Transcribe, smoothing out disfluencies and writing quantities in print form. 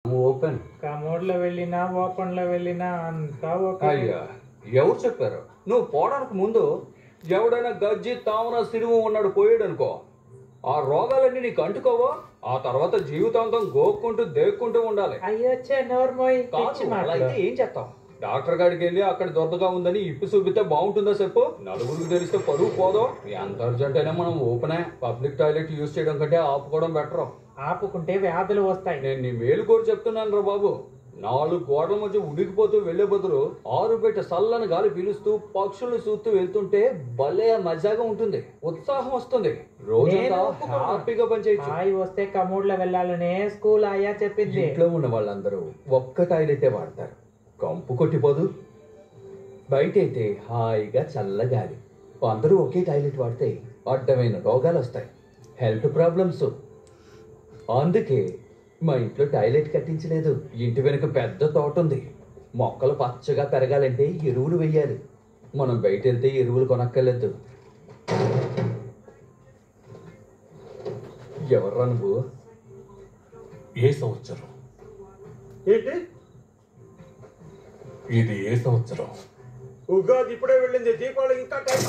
Open commode లో వెళ్ళినా open లో వెళ్ళినా అంతా అయ్యా ఎవరు చెప్పారు? నువ్వు పోవడానికి ముందు ఎవడైనా గజ్జి తామర సిరుము ఉన్నాడు పోయాడు అనుకో, ఆ రోగాలన్నీ నీకు అంటుకోవో, ఆ తర్వాత జీవితాంతం గోక్కుంటూ దేక్కుంటూ ఉండాలి. అయ్యొచ్చే నోర్మోయ్ అలా అయితే ఏం చేస్తావు? డాక్టర్ గారికి వెళ్ళి అక్కడ దొరదగా ఉందని ఇప్పు చూపితే బాగుంటుందా చెప్పు? నలుగురికి తెలిస్తే పరువు పోదో? ఎంత అర్జెంట్ అయినా మనం ఓపెనే. పబ్లిక్ టాయిలెట్ యూజ్ చేయడం కంటే ఆపుకోవడం బెటర్. ఆపుకుంటే వ్యాధులు వస్తాయి. నేను నీ మేలు కోరి చెప్తున్నాను రా బాబు. 4 గోడల మధ్య ఉడికిపోతూ వెళ్లే బదులు 6 బయట చల్లని గాలి పీలుస్తూ పక్షులు చూస్తూ వెళ్తుంటే భలే మజాగా ఉంటుంది, ఉత్సాహం వస్తుంది, రోజంతా హ్యాపీగా పనిచేయచ్చు. హాయి వస్తే కమోడ్ లో వెళ్ళాలనే స్కూల్ అయ్యా చెప్పింది. ఇంట్లో ఉన్న వాళ్ళందరూ ఒక్క టాయిలెటే వాడతారు, కంపు కొట్టిపోదు. బయట అయితే హాయిగా చల్లగాలి. అందరూ ఒకే టాయిలెట్ వాడితే అడ్డమైన రోగాలు వస్తాయి, హెల్త్ ప్రాబ్లమ్స్. అందుకే మా ఇంట్లో టాయిలెట్ కట్టించలేదు. ఇంటి వెనుక పెద్ద తోట ఉంది. మొక్కలు పచ్చగా పెరగాలంటే ఎరువులు వెయ్యాలి. మనం బయట వెళ్తే ఎరువులు కొనక్కర్లేదు. ఎవర్రా నువ్వు? ఏ సంవత్సరం ఏంటి? ఇది ఏ సంవత్సరం? ఉగాది ఇప్పుడే వెళ్ళింది, దీపావళి ఇంకా టైం.